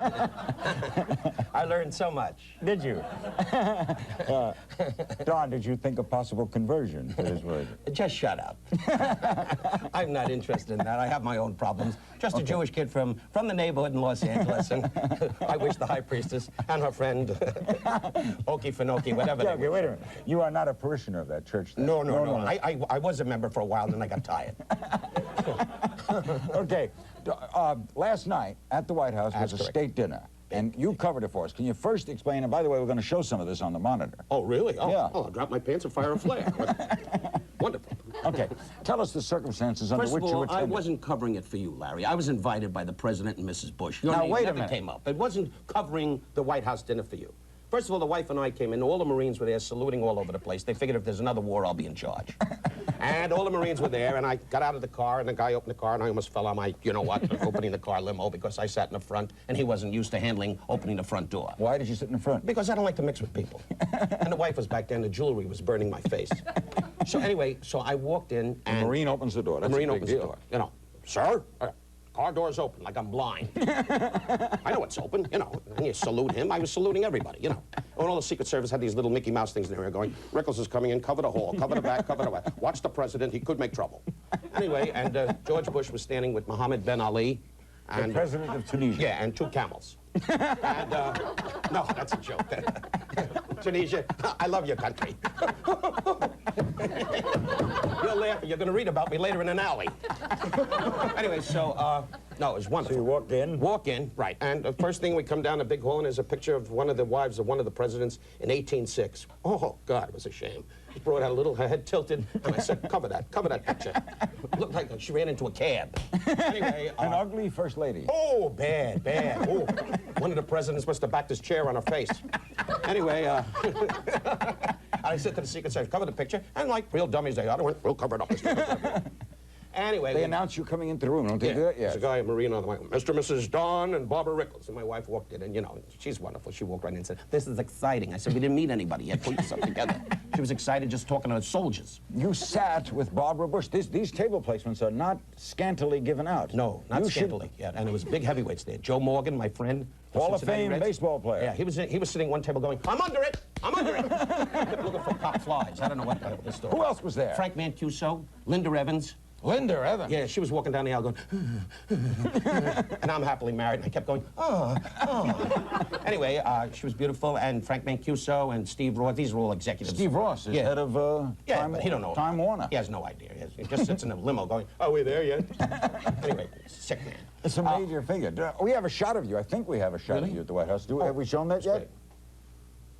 I learned so much. Did you? Don, did you think of possible conversion to his religion? Just shut up. I'm not interested in that. I have my own problems. Just a Jewish kid from the neighborhood in Los Angeles, and I wish the high priestess and her friend, Okie Finoki, whatever. Okay, wait a minute. You are not a parishioner of that church, then? No. I was a member for a while, and then I got tired. Okay. Last night at the White House was a state dinner, and you covered it for us. Can you first explain, and by the way, we're going to show some of this on the monitor. Oh, really? Oh, yeah. Oh, I'll drop my pants and fire a flare. Wonderful. Okay. Tell us the circumstances under which you attended. I wasn't covering it for you, Larry. I was invited by the President and Mrs. Bush. Your now, name wait a never minute. came up. It wasn't covering the White House dinner for you. First of all, the wife and I came in. All the Marines were there saluting all over the place. They figured if there's another war, I'll be in charge. And all the Marines were there, and I got out of the car, and the guy opened the car, and I almost fell on my, you know what, opening the car limo because I sat in the front, and he wasn't used to handling opening the front door. Why did you sit in the front? Because I don't like to mix with people. And the wife was back there, and the jewelry was burning my face. So anyway, so I walked in, and... The Marine opens the door. That's the Marine a big opens deal. the door. You know, sir? Car door's open, like I'm blind. I know it's open, you know, and you salute him. I was saluting everybody, you know. And all the Secret Service had these little Mickey Mouse things in there going, Rickles is coming in, cover the hall, cover the back, cover the back. Watch the president, he could make trouble. Anyway, and George Bush was standing with Mohammed Ben Ali. And, the president of Tunisia. Yeah, and 2 camels. And, no, that's a joke. Tunisia, I love your country. You're laughing. You're going to read about me later in an alley. Anyway, so, no, it was wonderful. So you walked in? Walk in, right. And the first thing we come down the big hall, and there's a picture of one of the wives of one of the presidents in 1806. Oh, God, it was a shame. She brought out a little, her head tilted, and I said, cover that picture. It looked like she ran into a cab. Anyway. An ugly first lady. Oh, bad. Oh, one of the presidents must have backed his chair on her face. Anyway, I said to the Secret Service, cover the picture, and like real dummies they are, I went, we'll cover it up. Anyway. They announced you coming into the room, don't they do that? Yeah. There's a guy, a Marine on the way, Mr. and Mrs. Don and Barbara Rickles. And my wife walked in, and, you know, she's wonderful. She walked right in and said, this is exciting. I said, we didn't meet anybody yet. Put yourself together. She was excited just talking to soldiers. You sat with Barbara Bush. These table placements are not scantily given out. No, not scantily. Yeah, and it was big heavyweights there. Joe Morgan, my friend. Hall of Fame baseball player. Yeah, he was sitting at one table going, I'm under it! I'm under it! Looking for pop flies. I don't know what the story. Who else was there? Frank Mancuso, Linda Evans. Linda Evans? Yeah, she was walking down the aisle going, and I'm happily married, and I kept going, oh. Anyway, she was beautiful, and Frank Mancuso and Steve Ross, these are all executives. Steve Ross is head of but he don't know. Time Warner. He has no idea. He just sits in a limo going, are we there yet? Anyway, sick man. It's a major figure. We have a shot of you. I think we have a shot of you at the White House. Have we shown that yet? Great.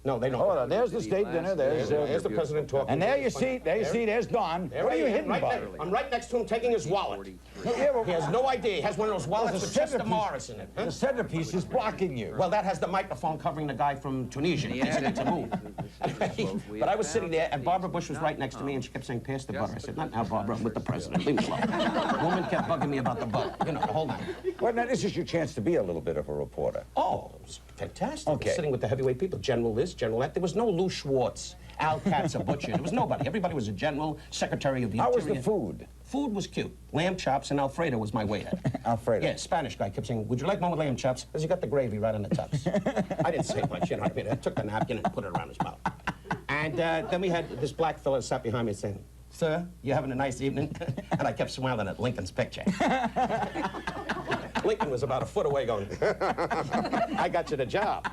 No, they don't. Hold on, there's the state dinner. There's the president talking. And there you see, there's Don. What are you hitting by? I'm right next to him taking his wallet. He has no idea. He has one of those wallets with Chester Morris in it. Huh? The centerpiece is blocking you. Well, that has the microphone covering the guy from Tunisia. He's in to move. But I was sitting there, and Barbara Bush was right next to me, and she kept saying, pass the butter. I said, not now, Barbara, I'm with the president. Leave me alone. The woman kept bugging me about the butter. You know, the whole night. Well, now, this is your chance to be a little bit of a reporter. Oh, it was fantastic. Okay. I was sitting with the heavyweight people, General this, General that. There was no Lou Schwartz, Al Katz, a butcher. There was nobody. Everybody was a general, secretary of the How Interior. was the food? Food was cute. Lamb chops and Alfredo was my waiter. Alfredo? Yeah, Spanish guy kept saying, would you like one with lamb chops? Because he got the gravy right on the tops. I didn't say much, you know what I mean? I took the napkin and put it around his mouth. And then we had this black fella sat behind me saying, sir, you having a nice evening? And I kept smiling at Lincoln's picture. Lincoln was about a foot away going, I got you the job.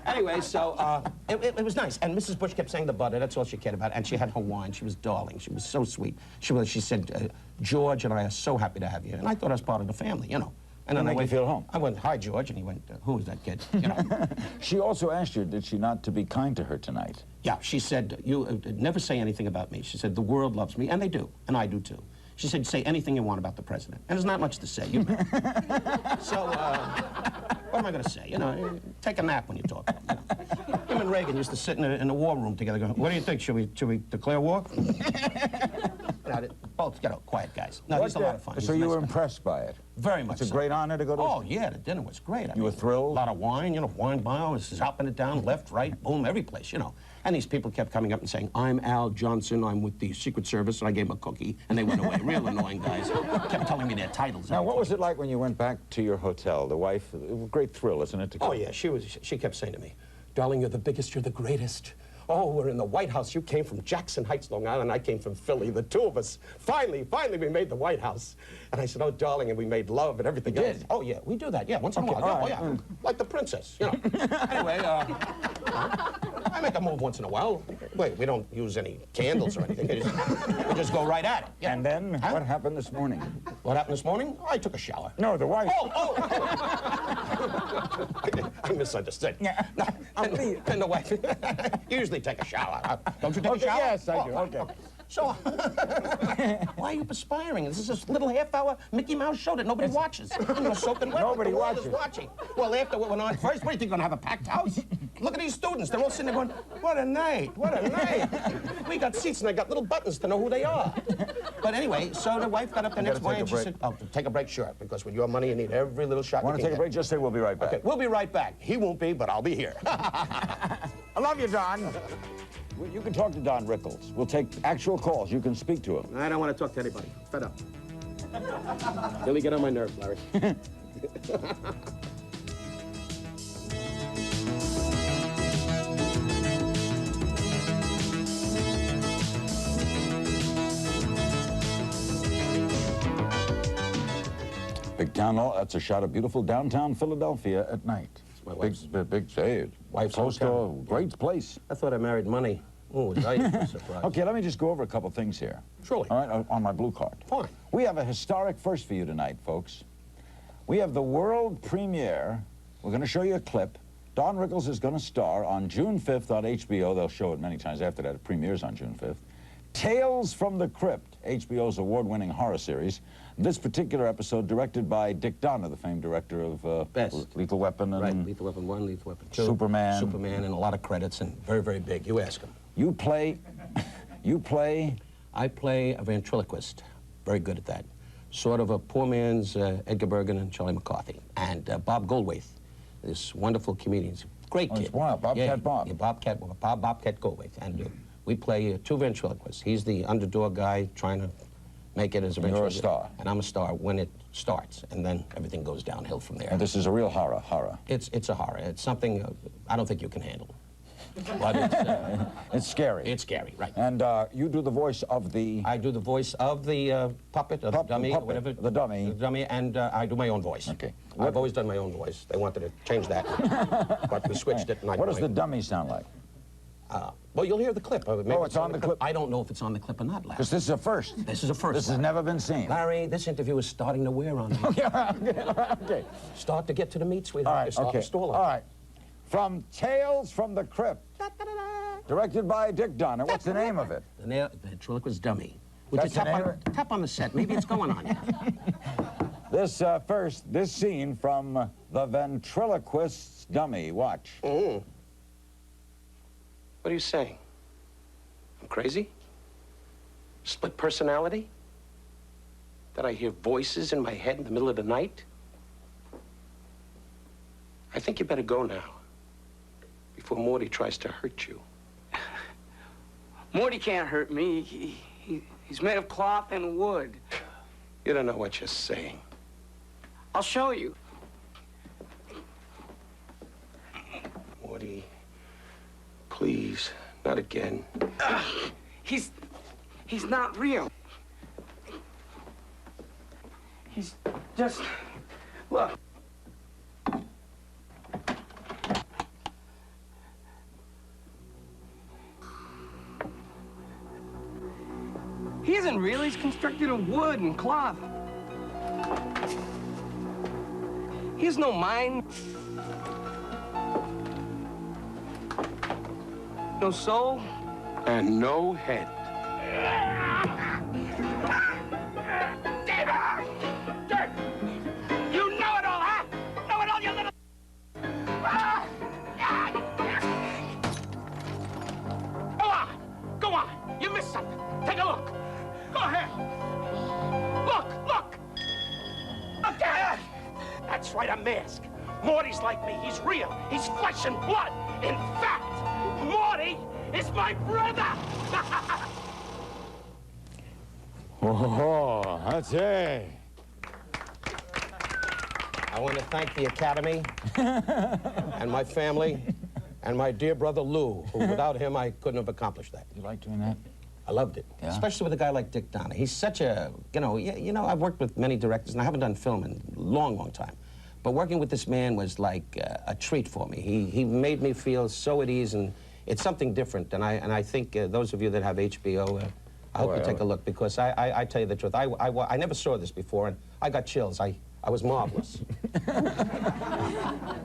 Anyway, so it was nice. And Mrs. Bush kept saying the butter. That's all she cared about. And she had her wine. She was darling. She was so sweet. She said, George and I are so happy to have you. And I thought I was part of the family, you know. And then make you feel home. I went, hi, George. And he went, who is that kid? You know. She also asked you, did she not, to be kind to her tonight? Yeah, she said, you never say anything about me. She said, the world loves me. And they do. And I do, too. She said, say anything you want about the president. And there's not much to say, you know. So, what am I going to say? You know, take a nap when you talk. You know. Him and Reagan used to sit in a war room together going, what do you think? Should we declare war? both, you know, quiet guys. No, he's a lot of fun. So He's a you nice were guy. impressed by it? Very much It's a so. great honor to go to. Oh, yeah, the dinner was great. You were thrilled? A lot of wine, you know, wine bottles, chopping it down, left, right, boom, every place, you know. And these people kept coming up and saying, I'm Al Johnson, I'm with the Secret Service, and I gave them a cookie, and they went away. Real annoying guys. Kept telling me their titles. Now, what was it like when you went back to your hotel? The wife, it was a great thrill, isn't it? Oh, yeah, she kept saying to me, darling, you're the biggest, you're the greatest. Oh, we're in the White House. You came from Jackson Heights, Long Island. I came from Philly. The two of us, finally, we made the White House. And I said, oh, darling, and we made love and everything else. did? Oh, yeah, we do that. Yeah, once in a while. all Yeah, right. oh, yeah. Like the princess, you know. Anyway, I make a move once in a while. Wait, we don't use any candles or anything. We just go right at it. Yeah. And then, what happened this morning? What happened this morning? I took a shower. No, the wife. Oh! I misunderstood. Yeah. And the wife, you usually take a shower. Don't you take a shower? Yes, I do. Oh, Okay. So, why are you perspiring? This is this little half-hour Mickey Mouse show that nobody watches. You're soaking wet. Nobody The world watches. is watching. Well, after what went on first, what do you think, you're going to have a packed house? Look at these students. They're all sitting there going, what a night, what a night. We got seats and they got little buttons to know who they are. But anyway, so the wife got up the next morning and she said, oh, take a break, sure, because with your money, you need every little shot Want you to can take a break? Just say we'll be right back. Okay, we'll be right back. He won't be, but I'll be here. I love you, Don. Well, you can talk to Don Rickles. We'll take actual calls. You can speak to him. I don't want to talk to anybody. Fed up. Really get on my nerves, Larry. Big town, that's a shot of beautiful downtown Philadelphia at night. my wife's- Big shade. Wife's Close to a hometown. great place. I thought I married money. Oh, was I surprised? Okay, let me just go over a couple things here. Surely. All right, on my blue card. Fine. We have a historic first for you tonight, folks. We have the world premiere. We're going to show you a clip. Don Rickles is going to star on June 5th on HBO. They'll show it many times after that. It premieres on June 5th. Tales from the Crypt, HBO's award-winning horror series. This particular episode directed by Dick Donner, the famed director of Best. Lethal Weapon and Right, Lethal Weapon 1, Lethal Weapon 2. Superman. Superman, and a lot of credits, and very, very big. You ask him. You play. I play a ventriloquist. Very good at that. Sort of a poor man's Edgar Bergen and Charlie McCarthy. And Bob Goldthwait, this wonderful comedian. He's a great Oh, kid. it's wild. Bobcat Bob. Yeah, Bobcat Goldthwait. And we play two ventriloquists. He's the underdog guy trying to make it as a And you're a ventriloquist. star. And I'm a star when it starts, and then everything goes downhill from there. And this is a real horror. It's a horror. It's something I don't think you can handle. But It's scary. it's scary, right. And you do the voice of the... I do the voice of the puppet, or the dummy, or puppet, whatever. the dummy. The dummy, and I do my own voice. Okay. I've always done my own voice. They wanted to change that, but we switched it. And What does the dummy sound like? Well, you'll hear the clip. Maybe it's on the clip. I don't know if it's on the clip or not, Larry. Because this is a first. This is a first. This has Larry. never been seen. Larry, this interview is starting to wear on me. Okay. Start to get to the meat, sweetheart. All You're right, starting okay. to stall All on. right. From Tales from the Crypt, directed by Dick Donner. What's the name of it? The ventriloquist dummy. Would That's you the name? tap on the set? Maybe it's going on. This scene from The Ventriloquist's Dummy. Watch. What are you saying? I'm crazy? Split personality? That I hear voices in my head in the middle of the night? I think you better go now, before Morty tries to hurt you. Morty can't hurt me. He's made of cloth and wood. You don't know what you're saying. I'll show you. Morty, please, not again. He's not real. He's just, look. He isn't real. He's constructed of wood and cloth. He has no mind. No soul. And no head. You know it all, huh? Know it all, you little... Go on. You missed something. Take a look. Go ahead. Morty's like me. He's real. He's flesh and blood. In fact, Morty is my brother. Oh, that's it. I want to thank the Academy and my family and my dear brother Lou, who without him I couldn't have accomplished that. You like doing that? I loved it, Yeah? especially with a guy like Dick Donner. He's such a, I've worked with many directors, and I haven't done film in a long, long time. But working with this man was like a treat for me. He made me feel so at ease, and it's something different. And I think those of you that have HBO, I hope you take a look, because I tell you the truth, I never saw this before, and I got chills. I was marvelous.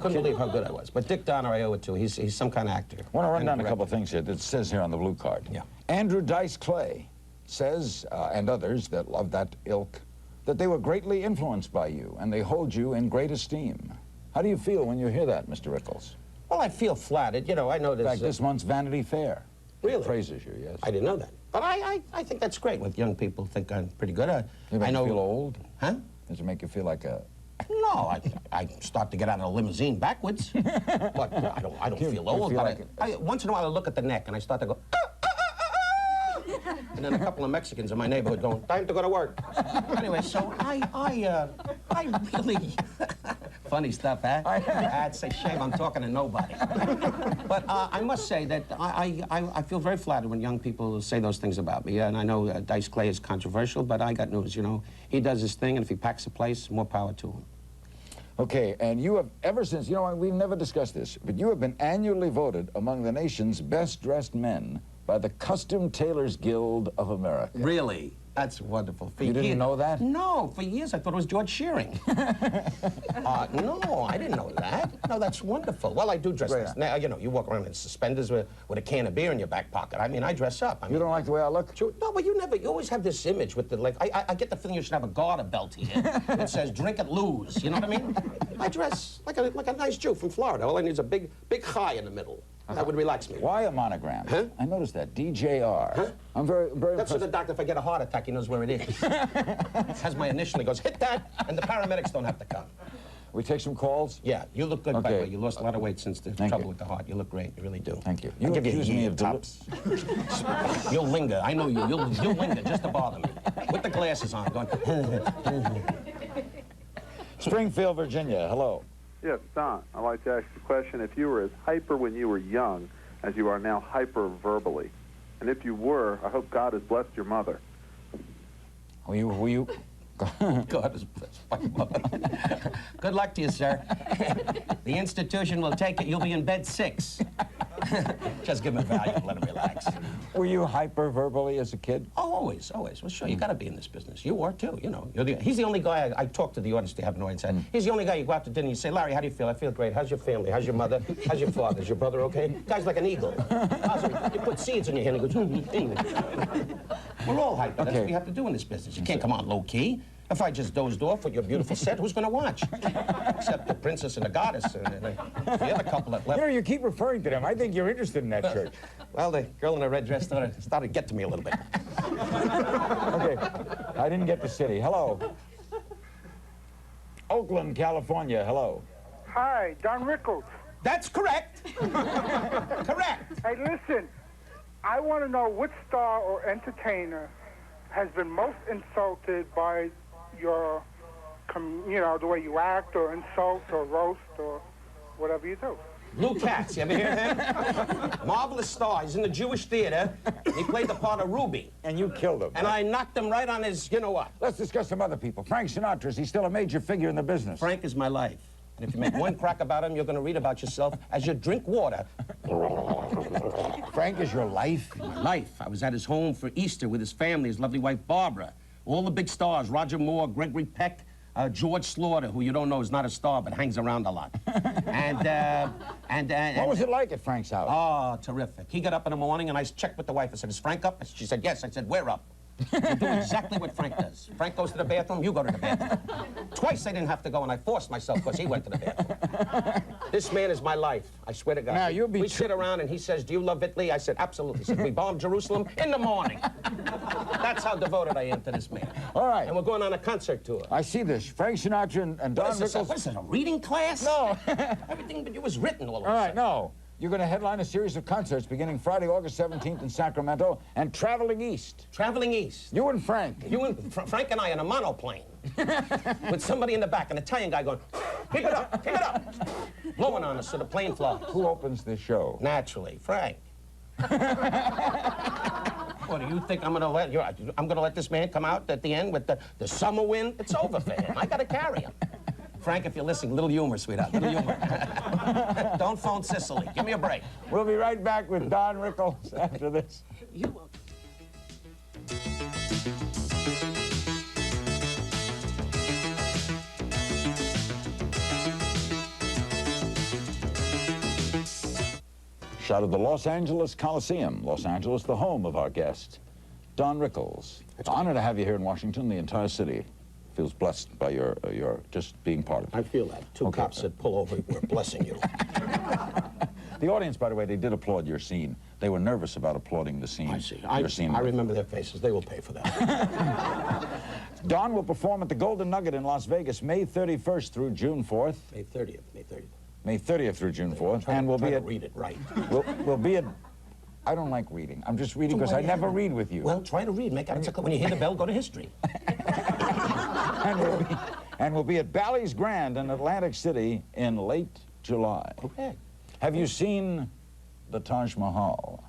Couldn't believe how good I was. But Dick Donner, I owe it to. He's some kind of actor. I want to run down a couple of things here that it says here on the blue card. Yeah. Andrew Dice Clay says, and others that love that ilk, that they were greatly influenced by you, and they hold you in great esteem. How do you feel when you hear that, Mr. Rickles? Well, I feel flattered. You know, I know this. In fact, this month's Vanity Fair Really? praises you, yes. I didn't know that. But I think that's great when young people think I'm pretty good. Does it make I know. you feel old? Huh? Does it make you feel like a... No, I start to get out of the limousine backwards. But I don't feel old. feel But like once in a while I look at the neck and I start to go, and then a couple of Mexicans in my neighborhood going, time to go to work. Anyway, so I really, funny stuff, huh? It's a shame I'm talking to nobody. But I must say that I feel very flattered when young people say those things about me. And I know Dice Clay is controversial, but I got news, you know. He does his thing, and if he packs a place, more power to him. Okay, and you have, ever since, you know, we've never discussed this, but you have been annually voted among the nation's best-dressed men by the Costume Tailors Guild of America. Really? That's wonderful. You didn't know that? No, for years I thought it was George Shearing. No, I didn't know that. No, that's wonderful. Well, I do dress Right. nice. Now, you know, you walk around in suspenders with a can of beer in your back pocket. I mean, I dress up. I mean, You don't like the way I look? No, but you always have this image with the, like, I get the feeling you should have a garter belt here that says, drink it, lose. You know what I mean? I dress like a nice Jew from Florida. All I need is a big chai in the middle. That would relax me. Why a monogram? Huh? I noticed that. DJR. Huh? I'm very That's for the impressed. doctor, if I get a heart attack, he knows where it is. Has my initial, he goes, hit that, and the paramedics don't have to come. We take some calls? Yeah, you look good, by the Okay. way. You lost a lot of weight since the Thank trouble you. with the heart. You look great, you really do. Thank you. I'll You give you a accuse me year, of tops. You'll linger, I know you. You'll linger just to bother me. With the glasses on, going, Springfield, Virginia. Hello. Yes, Don, I'd like to ask you a question. If you were as hyper when you were young as you are now hyper verbally, and if you were, I hope God has blessed your mother. Were you? God is blessed my mother. Good luck to you, sir. The institution will take it. You'll be in bed 6. Just give him a Valium, let him relax. Were you hyper-verbally as a kid? Oh, always, always. Well, sure, you got to be in this business. You are, too, you know. He's the only guy, I talk to the audience, to have an audience. He's the only guy you go out to dinner and you say, Larry, how do you feel? I feel great. How's your family? How's your mother? How's your father? Is your brother okay? Guy's like an eagle. You put seeds in your hand and he goes, We're all hyper. That's what you have to do in this business. You can't come on low-key. If I just dozed off with your beautiful set, who's going to watch? Except the princess and the goddess and the other couple that left. You know, you keep referring to them. I think you're interested in that church. Well, the girl in the red dress started to get to me a little bit. Okay, I didn't get the city. Hello. Oakland, California. Hello. Hi, Don Rickles. That's correct. Correct. Hey, listen, I want to know which star or entertainer has been most insulted by your, the way you act or insult or roast or whatever you do. Lou Katz, you ever hear of him? Marvelous star. He's in the Jewish theater. He played the part of Ruby. And you killed him. And I knocked him right on his, you know what? Let's discuss some other people. Frank Sinatra, is he still a major figure in the business? Frank is my life. And if you make one crack about him, you're going to read about yourself as you drink water. Frank is your life? My life. I was at his home for Easter with his family, his lovely wife, Barbara. All the big stars, Roger Moore, Gregory Peck, George Slaughter, who you don't know is not a star, but hangs around a lot. What was it like at Frank's house? Oh, terrific. He got up in the morning, and I checked with the wife. I said, is Frank up? She said, yes. I said, we're up. You do exactly what Frank does. Frank goes to the bathroom, you go to the bathroom. Twice I didn't have to go, and I forced myself because he went to the bathroom. This man is my life. I swear to God. Now, you'll be we sit around, and he says, "Do you love Italy?" I said, "Absolutely." He said, "We bombed Jerusalem in the morning." That's how devoted I am to this man. All right. And we're going on a concert tour. I see this. Frank Sinatra and Don What is Rickles. this, a reading class? No. Everything but you was written all of a All right, sudden. no. You're going to headline a series of concerts beginning Friday, August 17th in Sacramento and traveling east. Traveling east. You and Frank. You and Frank and I in a monoplane with somebody in the back, an Italian guy going, "Keep it up, keep it up," blowing on us so the plane flies. Who opens the show? Naturally, Frank. What do you think I'm gonna let you? I'm gonna let this man come out at the end with the summer wind? It's over for him. I gotta carry him. Frank, if you're listening, little humor, sweetheart, little humor. Don't phone Sicily. Give me a break. We'll be right back with Don Rickles after this. You will. Shot of the Los Angeles Coliseum. Los Angeles, the home of our guest, Don Rickles. It's an honor to have you here in Washington. The entire city feels blessed by your just being part of it. I feel that. Two cops said, "Pull over, we're blessing you." The audience, by the way, they did applaud your scene. They were nervous about applauding the scene. I see. Your scene. I remember their faces. They will pay for that. Don will perform at the Golden Nugget in Las Vegas May 31st through June 4th. May 30th. May 30th. May 30th through June 4th. Try And we'll to be at... read it right. We'll be at... I don't like reading. I'm just reading because I never read with you. Well, try to read. Make out when you hear the bell, go to history. And we'll be at Bally's Grand in Atlantic City in late July. Okay. Have you seen the Taj Mahal?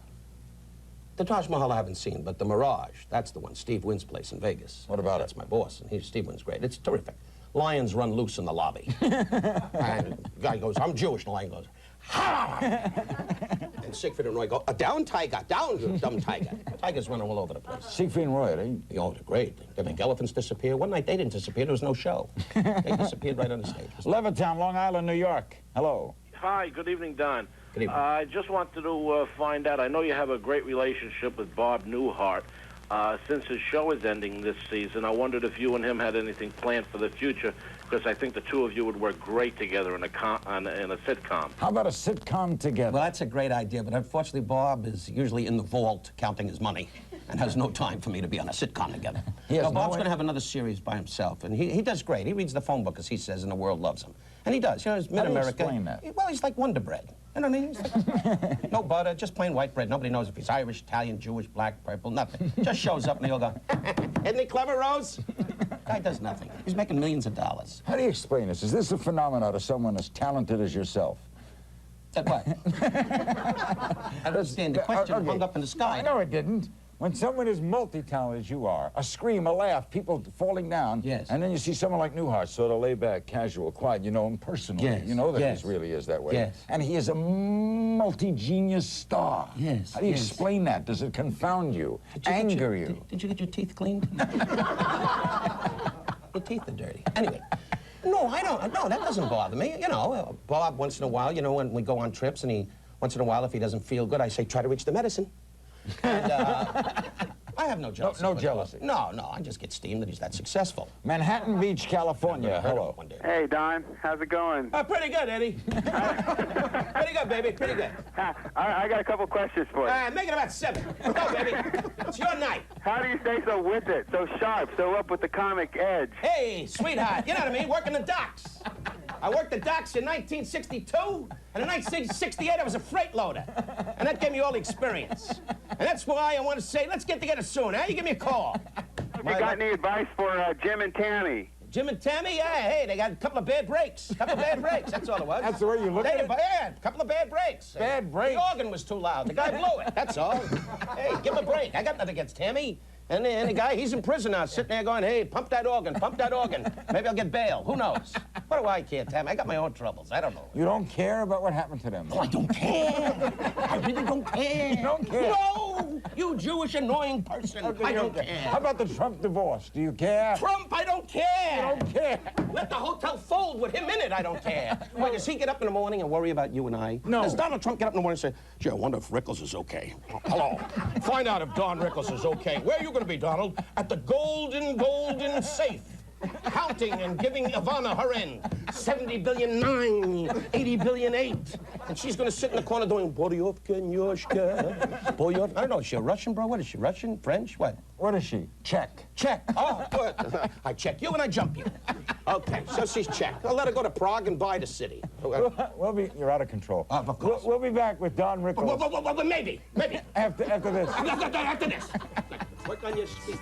The Taj Mahal I haven't seen, but the Mirage, that's the one. Steve Wynn's place in Vegas. What about That's my boss, and Steve Wynn's great. It's terrific. Lions run loose in the lobby. And the guy goes, "I'm Jewish," and the lion goes, "Ha!" And Siegfried and Roy go, "Down, tiger, down, you dumb tiger." Tigers running all over the place. Siegfried and Roy, they... Oh, they're great. They make elephants disappear. One night they didn't disappear. There was no show. They disappeared right on the stage. Levittown, Long Island, New York. Hello. Hi, good evening, Don. Good evening. I just wanted to find out, I know you have a great relationship with Bob Newhart. Since his show is ending this season, I wondered if you and him had anything planned for the future, because I think the two of you would work great together in a sitcom. How about a sitcom together? Well, that's a great idea, but unfortunately, Bob is usually in the vault counting his money and has no time for me to be on a sitcom together. Bob's going to have another series by himself, and he does great. He reads the phone book, as he says, and the world loves him. And he does. You know, he's mid-America. Explain that? Well, he's like Wonder Bread. You know what I mean? He's like, no butter, just plain white bread. Nobody knows if he's Irish, Italian, Jewish, black, purple, nothing. Just shows up and they all go, "Isn't he clever, Rose?" Guy does nothing. He's making millions of dollars. How do you explain this? Is this a phenomenon to someone as talented as yourself? That what? I don't understand. The question hung up in the sky. No, it didn't. When someone is multi-talented as you are, a scream, a laugh, people falling down, Yes. And then you see someone like Newhart, sort of laid back, casual, quiet, you know him personally. Yes. You know that Yes. he really is that way. Yes. And he is a multi-genius star. Yes, How do you yes. explain that? Does it confound you, anger you? Did you get your teeth cleaned? Your teeth are dirty. Anyway. No, I don't. No, that doesn't bother me. You know, Bob, once in a while, you know, when we go on trips and once in a while, if he doesn't feel good, I say, "Try to reach the medicine." And I have no jealousy. No jealousy. No, I just get steamed that he's that successible. Manhattan Beach, California. Hello. One day. Hey, Don, how's it going? Pretty good, Eddie. Pretty good, baby. Pretty good. I got a couple questions for you. Make it about 7. Go, baby. It's your night. How do you stay so with it, so sharp, so up with the comic edge? Hey, sweetheart, you know what I mean? Working the docks. I worked the docks in 1962, and in 1968 I was a freight loader. And that gave me all the experience. And that's why I want to say, let's get together soon, huh? You give me a call. Have you got any advice for Jim and Tammy? Jim and Tammy, yeah, hey, they got a couple of bad breaks. That's all it was. That's the way you look at it? Yeah, a couple of bad breaks. Bad breaks? The organ was too loud. The guy blew it, that's all. Hey, give him a break. I got nothing against Tammy. And the guy, he's in prison now, sitting there going, "Hey, pump that organ, pump that organ. Maybe I'll get bail. Who knows? What do I care, Tammy? I got my own troubles. I don't know." You don't care about what happened to them? Oh, I don't care. I really don't care. You don't care? No! You Jewish annoying person. I don't care. How about the Trump divorce? Do you care? Trump, I don't care. I don't care. Let the hotel fold with him in it, I don't care. Why, does he get up in the morning and worry about you and I? No. Does Donald Trump get up in the morning and say, gee, I wonder if Rickles is okay? Hello. Find out if Don Rickles is okay. Where are you going to be, Donald? At the golden safe. Counting and giving Ivana her end. 70 billion 9, 80 billion 8. And she's going to sit in the corner doing, Boryovka, Nyoshka, Boryovka. I don't know, is she a Russian, bro? What is she, Russian, French, what? What is she? Check. Check. Oh, good. I check you and I jump you. Okay, so she's checked. I'll let her go to Prague and buy the city. You're out of control. Of course. We'll be back with Don Rickles. Well, maybe. After this. After this. Work on your speech.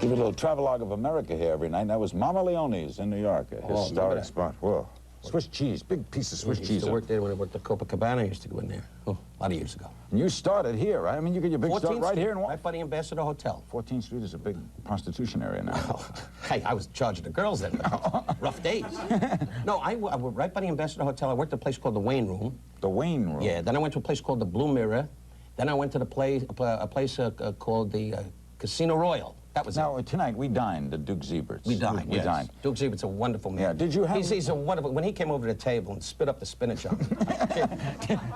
Give you a little travelogue of America here every night. That was Mama Leone's in New York, a historic spot. Whoa. Swiss cheese, big piece of Swiss cheese. I used to work there when I worked at Copacabana. I used to go in there. Oh, a lot of years ago. And you started here, right? I mean, you get your big start right here in right by the Ambassador Hotel. 14th Street is a big prostitution area now. Oh, hey, I was charging the girls then. Rough days. No, I worked right by the Ambassador Hotel. I worked at a place called the Wayne Room. The Wayne Room? Yeah, then I went to a place called the Blue Mirror. Then I went to a place called the Casino Royal. That was now, tonight we dined at Duke Zebert's. We dined, we yes. dined. Duke Zebert's a wonderful man. Yeah, did you have... He's a wonderful... When he came over to the table and spit up the spinach on me.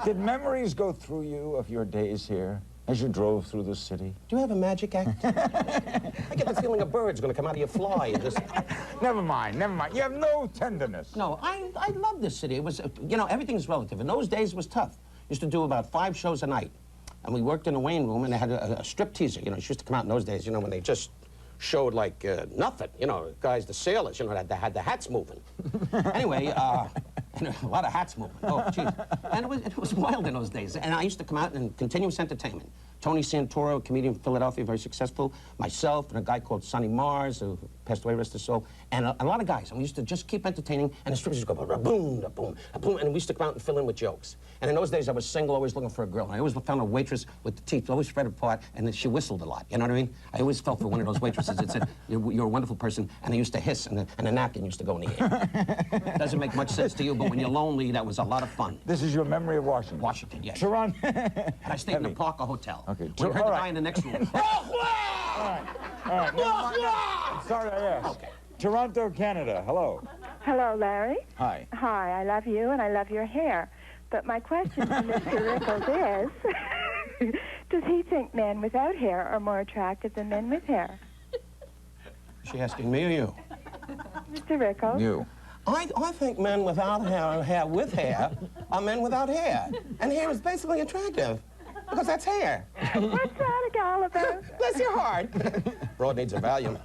Did memories go through you of your days here as you drove through the city? Do you have a magic act? I get the feeling a bird's going to come out of your fly and just... Never mind. You have no tenderness. No, I love this city. It was, you know, everything's relative. In those days, it was tough. Used to do about 5 shows a night. And we worked in the Wayne Room, and they had a strip teaser. You know, she used to come out in those days, you know, when they just showed like nothing. You know, guys, the sailors, you know, had the hats moving. Anyway, and a lot of hats moving. Oh, geez. And it was wild in those days. And I used to come out in continuous entertainment. Tony Santoro, a comedian from Philadelphia, very successful. Myself and a guy called Sonny Mars, who passed away, rest his soul. And a lot of guys. And we used to just keep entertaining. And the strippers would go, boom, boom, boom. And we used to come out and fill in with jokes. And in those days, I was single, always looking for a girl. And I always found a waitress with the teeth always spread apart, and then she whistled a lot. You know what I mean? I always felt for one of those waitresses that said, you're a wonderful person. And they used to hiss, and the napkin used to go in the air. Doesn't make much sense to you, but when you're lonely, that was a lot of fun. This is your memory of Washington? Washington, yes. Toronto? And I stayed in the Parker Hotel. Okay. We heard the guy in the next room. All right. Sorry I asked. Okay. Toronto, Canada. Hello. Hello, Larry. Hi. Hi, I love you and I love your hair. But my question to Mr. Rickles is, does he think men without hair are more attractive than men with hair? Is she asking me or you? Mr. Rickles? You. I think men without hair and hair with hair are men without hair. And hair is basically attractive. Because that's hair. What's that all about? Bless your heart. Broad needs a Valium.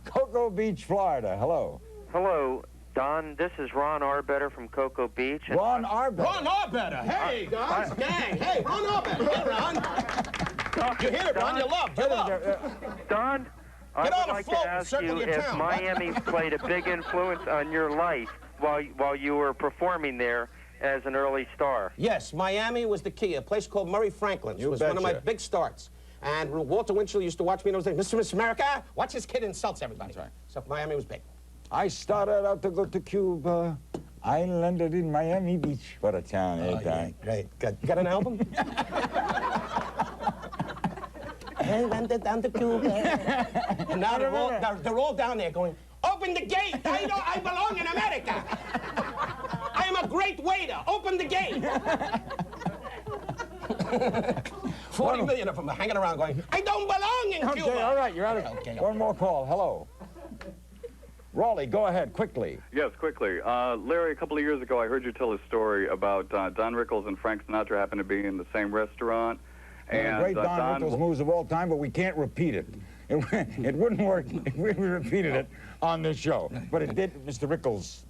Cocoa Beach, Florida. Hello. Hello, Don. This is Ron Arbetter from Cocoa Beach. Ron Arbetter. Ron Arbetter. Hey, guys. Gang. Hey, Ron Arbetter. Hey, Ron. You hear it, Ron. You love. Don, I Get on would a like to float and ask circle you your if town. Miami played a big influence on your life while you were performing there as an early star. Yes, Miami was the key. A place called Murray Franklin's was one of my big starts. And Walter Winchell used to watch me in those days. Mr. Miss America, watch this kid insults everybody. That's right. So Miami was big. I started out to go to Cuba. I landed in Miami Beach. What a town, guy? Great. Good. You got an album? I landed down to Cuba. And now they're all down there going, open the gate. I belong in America. I am a great waiter. Open the gate. 40 million of them are hanging around going, I don't belong in Cuba. Okay, all right, you're out of Okay. One more call. Hello. Raleigh, go ahead, quickly. Yes, quickly. Larry, a couple of years ago, I heard you tell a story about Don Rickles and Frank Sinatra happened to be in the same restaurant. And great Don Rickles moves of all time, but we can't repeat it. It wouldn't work if we repeated it on this show. But it did. Mr. Rickles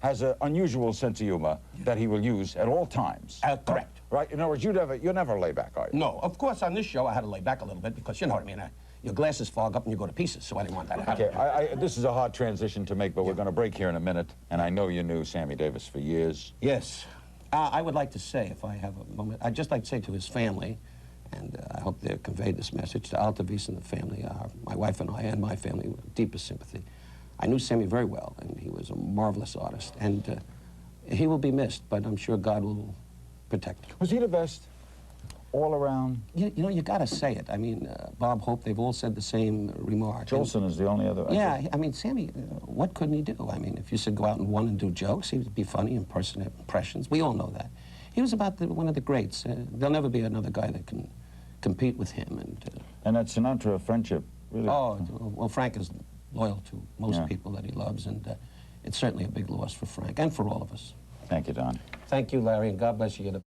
has an unusual sense of humor that he will use at all times. Correct. Right? In other words, you never lay back, are you? No, of course, on this show, I had to lay back a little bit because, you know what I mean, your glasses fog up and you go to pieces, so I didn't want that to happen. Okay, this is a hard transition to make, but we're going to break here in a minute, and I know you knew Sammy Davis for years. Yes. I would like to say, if I have a moment, I'd just like to say to his family, and I hope they conveyed this message to Altavis and the family, my wife and I and my family, deepest sympathy. I knew Sammy very well, and he was a marvelous artist. And he will be missed, but I'm sure God will protect him. Was he the best all around? You know, you got to say it. I mean, Bob Hope, they've all said the same remark. Jolson is the only other. Yeah, I mean, Sammy, what couldn't he do? I mean, if you said go out and do jokes, he would be funny, impressions. We all know that. He was about one of the greats. There'll never be another guy that can compete with him. And that Sinatra friendship, really. Oh, well, Frank is loyal to most people that he loves, and it's certainly a big loss for Frank and for all of us. Thank you, Don. Thank you, Larry, and God bless you.